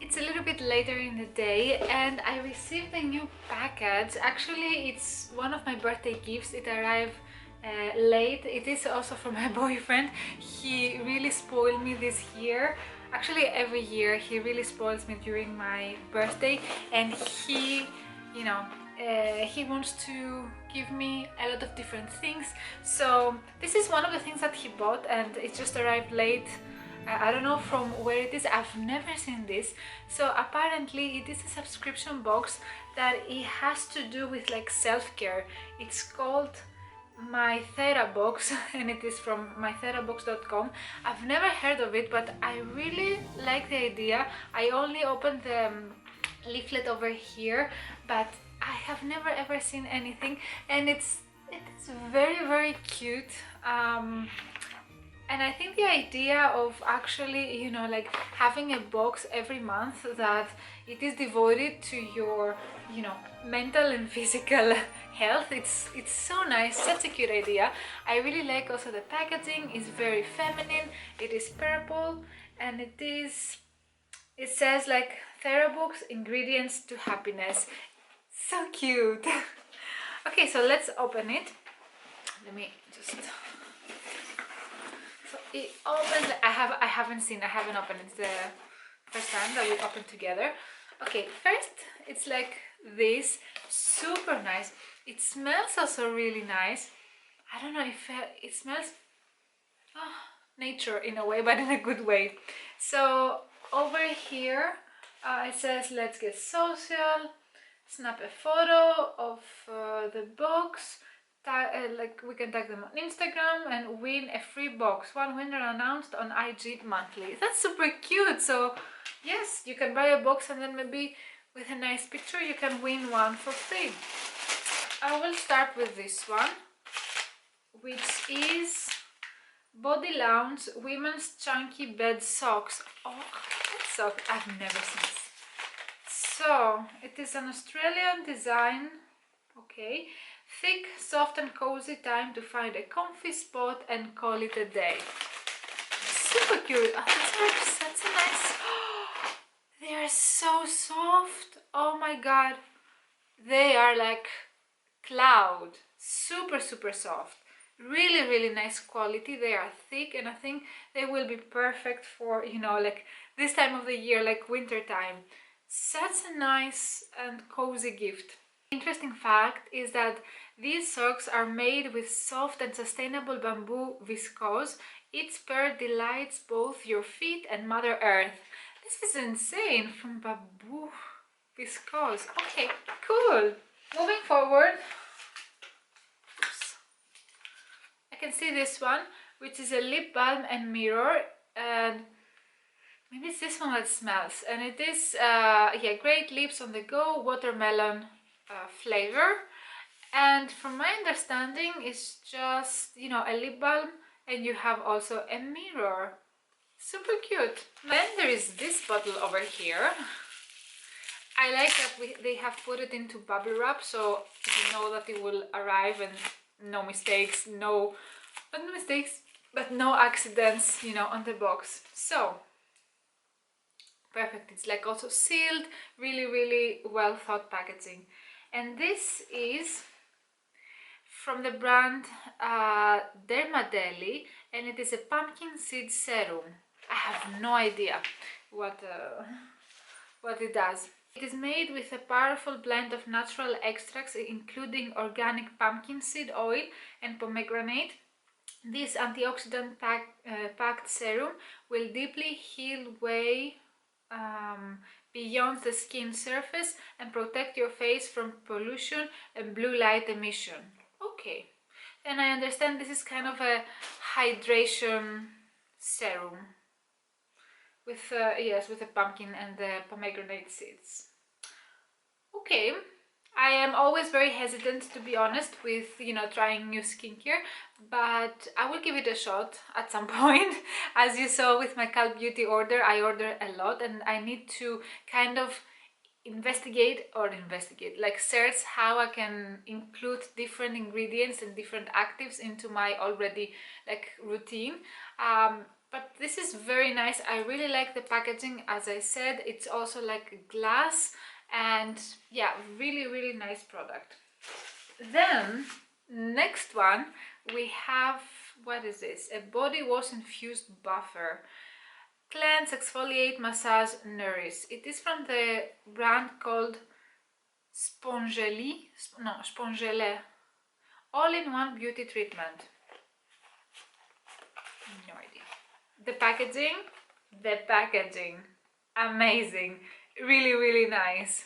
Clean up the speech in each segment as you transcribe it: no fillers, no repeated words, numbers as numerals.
It's a little bit later in the day and I received a new package. Actually, it's one of my birthday gifts. It arrived late. It is also from my boyfriend. He really spoiled me this year. Actually, every year he really spoils me during my birthday, and he, you know, he wants to give me a lot of different things. So this is one of the things that he bought, and it just arrived late. I don't know from where it is. I've never seen this. So apparently it is a subscription box that it has to do with like self-care. It's called My Therabox and it is from mytherabox.com. I've never heard of it, but I really like the idea. I only opened the leaflet over here, but I have never ever seen anything, and it's very cute. And I think the idea of actually, you know, like having a box every month that it is devoted to your, you know, mental and physical health, it's so nice, such a cute idea. I really like also the packaging. It's very feminine. It is purple, and it says like Therabox ingredients to happiness. So cute. Okay, so let's open it. Let me just... It opens. I haven't opened it. It's the first time that we open together. Okay, first it's like this, super nice. It smells also really nice. I don't know if it smells nature in a way, but in a good way. So over here it says let's get social, snap a photo of the box. Like we can tag them on Instagram and win a free box. One winner announced on IG monthly. That's super cute. So yes, you can buy a box and then maybe with a nice picture you can win one for free. I will start with this one, which is Body Lounge Women's Chunky Bed Socks. Oh, that sock, I've never seen this. So it is an Australian design. Okay. Thick, soft and cozy time to find a comfy spot and call it a day. Super cute. Oh, that's such a nice... They are so soft. Oh my god. They are like cloud. Super soft. Really nice quality. They are thick, and I think they will be perfect for, you know, like this time of the year, like winter time. Such a nice and cozy gift. Interesting fact is that these socks are made with soft and sustainable bamboo viscose. Each pair delights both your feet and Mother Earth. This is insane, from bamboo viscose. Okay, cool. Moving forward, oops, I can see this one, which is a lip balm and mirror, and maybe it's this one that smells. And it is, yeah, great lips on the go, watermelon flavor. And from my understanding, it's just, you know, a lip balm, and you have also a mirror. Super cute. Then there is this bottle over here. I like that they have put it into bubble wrap, so you know that it will arrive and no mistakes, not no mistakes, but no accidents, you know, on the box. So perfect. It's like also sealed, really well thought packaging. And this is from the brand Dermadeli, and it is a pumpkin seed serum. I have no idea what it does. It is made with a powerful blend of natural extracts, including organic pumpkin seed oil and pomegranate. This antioxidant packed serum will deeply heal way beyond the skin surface and protect your face from pollution and blue light emission. Okay, and I understand this is kind of a hydration serum with yes, with the pumpkin and the pomegranate seeds. Okay, I am always very hesitant, to be honest, with, you know, trying new skincare, but I will give it a shot at some point. As you saw with my Calp Beauty order, I order a lot, and I need to kind of investigate, like search how I can include different ingredients and different actives into my already like routine. but this is very nice. I really like the packaging. As I said, it's also like glass, and yeah, really nice product. Then next one we have, what is this? A body wash infused buffer. Cleanse, exfoliate, massage, nourish. It is from the brand called Spongele. All-in-one beauty treatment. No idea. The packaging, amazing, really nice.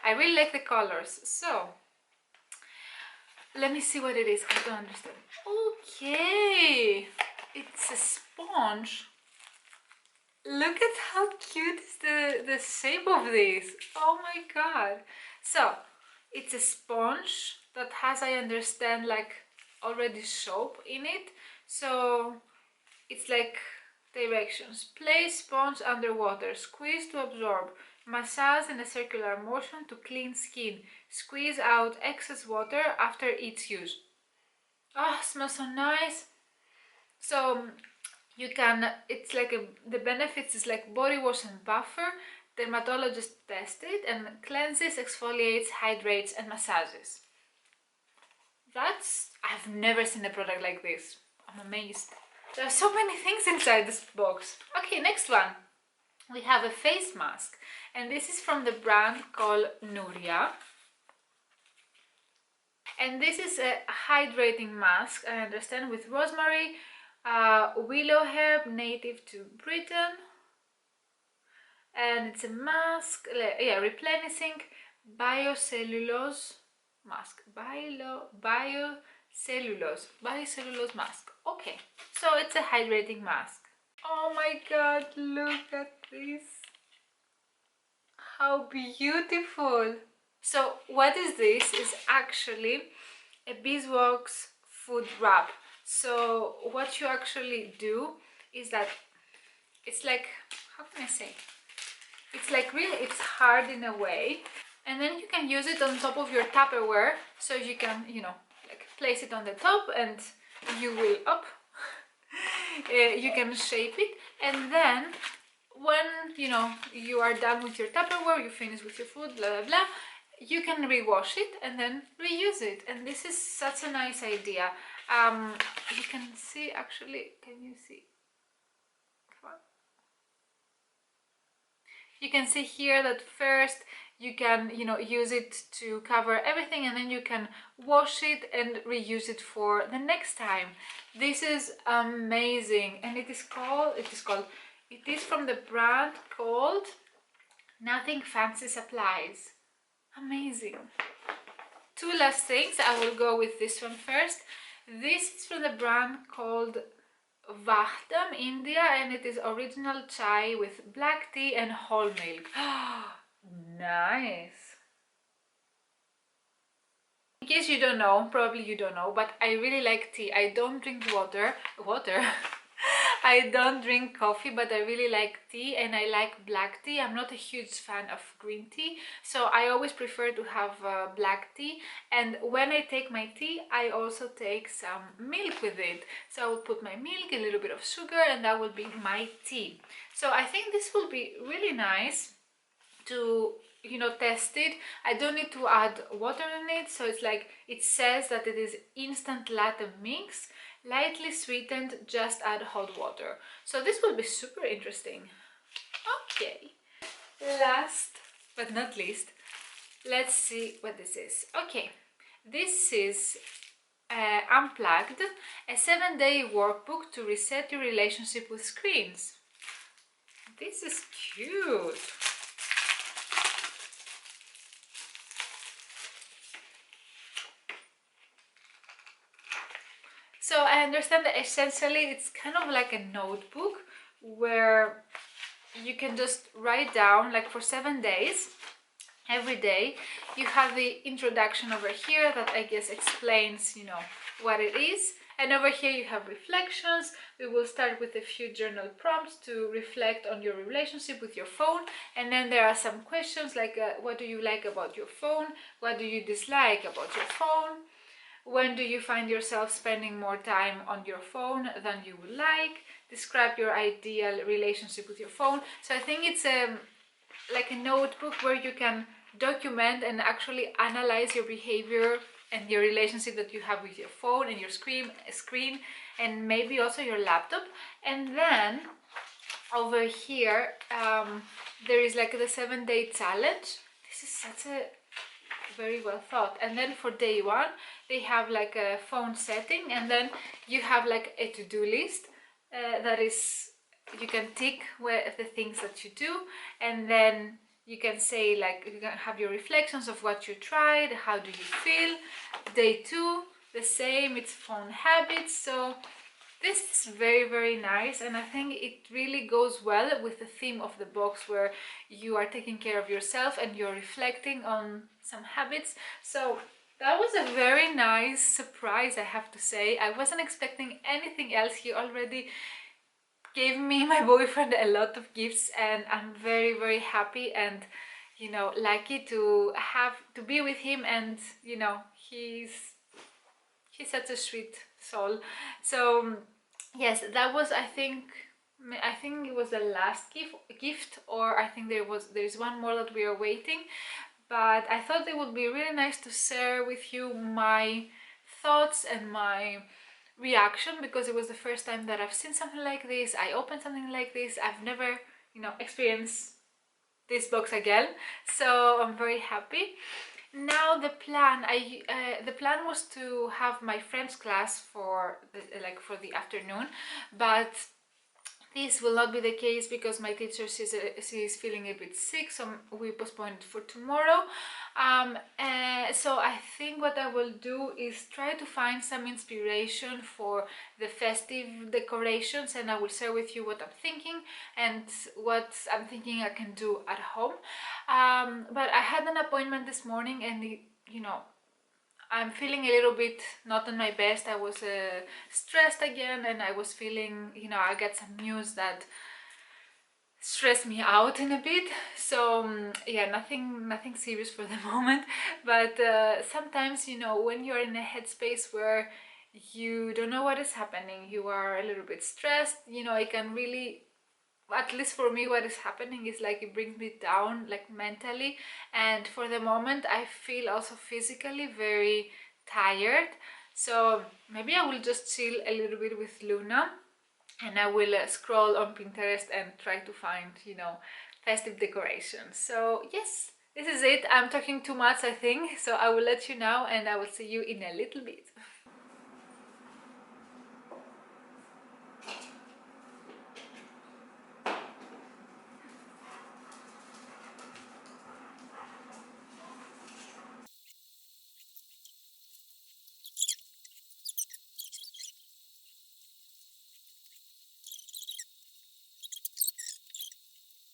I really like the colors. So let me see what it is. I don't understand. Okay, it's a sponge. Look at how cute is the shape of this. Oh my god. So it's a sponge that has, I understand, like already soap in it. So it's like directions. Place sponge under water, squeeze to absorb, massage in a circular motion to clean skin, squeeze out excess water after each use. Oh, smells so nice. So you can, it's like the benefits is like body wash and buffer. Dermatologist tested and cleanses, exfoliates, hydrates and massages. I've never seen a product like this. I'm amazed. There are so many things inside this box. Okay, next one. We have a face mask, and this is from the brand called Nuria. And this is a hydrating mask, I understand, with rosemary, willow herb native to Britain. And it's a mask, yeah, replenishing biocellulose mask. Biocellulose mask. Okay, so it's a hydrating mask. Oh my god, look at this. How beautiful. So what is this? Is actually a beeswax food wrap. So what you actually do is that it's like, how can I say? It's like really, it's hard in a way. And then you can use it on top of your Tupperware. So you can, you know, like place it on the top and you will you can shape it. And then when, you know, you are done with your Tupperware, you finish with your food, blah, blah, blah, you can rewash it and then reuse it. And this is such a nice idea. You can see, actually, can you see? Come on. You can see here that first you can, you know, use it to cover everything, and then you can wash it and reuse it for the next time. This is amazing, and it is from the brand called Nothing Fancy Supplies. Amazing. Two last things. I will go with this one first. This is from the brand called Vahdam, India, and it is original chai with black tea and whole milk. Nice. In case you don't know, probably you don't know, but I really like tea. I don't drink water. I don't drink coffee, but I really like tea, and I like black tea. I'm not a huge fan of green tea, so I always prefer to have black tea. And when I take my tea, I also take some milk with it. So I will put my milk, a little bit of sugar, and that will be my tea. So I think this will be really nice to, you know, test it. I don't need to add water in it, so it's like, it says that it is instant latte mix, lightly sweetened, just add hot water. So this will be super interesting. Okay, last but not least, let's see what this is. Okay, this is Unplugged, a 7-day workbook to reset your relationship with screens. This is cute. So I understand that essentially it's kind of like a notebook where you can just write down, like, for 7 days, every day. You have the introduction over here that I guess explains, you know, what it is. And over here you have reflections. We will start with a few journal prompts to reflect on your relationship with your phone. And then there are some questions like, what do you like about your phone? What do you dislike about your phone? When do you find yourself spending more time on your phone than you would like? Describe your ideal relationship with your phone. So I think it's like a notebook where you can document and actually analyze your behavior and your relationship that you have with your phone and your screen and maybe also your laptop. And then over here there is like the 7-day challenge. This is such a very well thought. And then for day 1 they have like a phone setting, and then you have like a to-do list that is, you can tick where the things that you do, and then you can say like, you can have your reflections of what you tried, how do you feel. Day 2 the same, it's phone habits. So this is very, very nice, and I think it really goes well with the theme of the box, where you are taking care of yourself and you're reflecting on some habits. So that was a very nice surprise, I have to say. I wasn't expecting anything else. He already gave me, my boyfriend, a lot of gifts, and I'm very, very happy and, you know, lucky to be with him. And, you know, he's such a sweet soul. So yes, that was, I think it was the last gift, or I think there's one more that we are waiting. But I thought it would be really nice to share with you my thoughts and my reaction, because it was the first time that I've seen something like this. I opened something like this. I've never, you know, experienced this box again, so I'm very happy. Now the plan, the plan was to have my French class for the afternoon, but this will not be the case because my teacher she's feeling a bit sick, so we postponed it for tomorrow. So I think what I will do is try to find some inspiration for the festive decorations, and I will share with you what I'm thinking and what I'm thinking I can do at home. But I had an appointment this morning, and you know, I'm feeling a little bit not on my best. I was stressed again, and I was feeling, you know, I got some news that stressed me out in a bit. So yeah, nothing serious for the moment, but sometimes, you know, when you're in a headspace where you don't know what is happening, you are a little bit stressed, you know, it can really, at least for me, what is happening is like it brings me down, like mentally, and for the moment I feel also physically very tired. So maybe I will just chill a little bit with Luna, and I will scroll on Pinterest and try to find, you know, festive decorations. So yes, this is it. I'm talking too much, I think, so I will let you know, and I will see you in a little bit.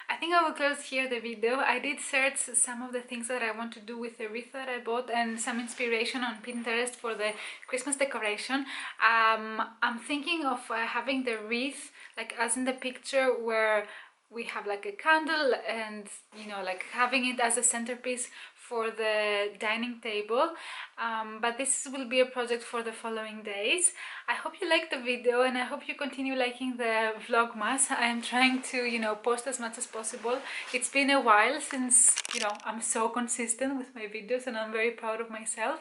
I think I will close here the video. I did search some of the things that I want to do with the wreath that I bought, and some inspiration on Pinterest for the Christmas decoration. I'm thinking of having the wreath like as in the picture, where we have like a candle, and, you know, like having it as a centerpiece for the dining table. But this will be a project for the following days. I hope you liked the video, and I hope you continue liking the Vlogmas. I am trying to, you know, post as much as possible. It's been a while since, you know, I'm so consistent with my videos, and I'm very proud of myself.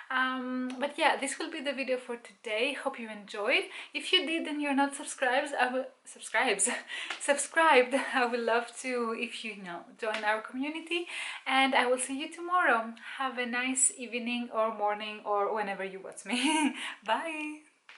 But yeah, this will be the video for today. Hope you enjoyed. If you did and you're not subscribed, subscribed, I would love to, if you know, join our community, and I will see you tomorrow. Have a nice evening or morning or whenever you watch me. Bye.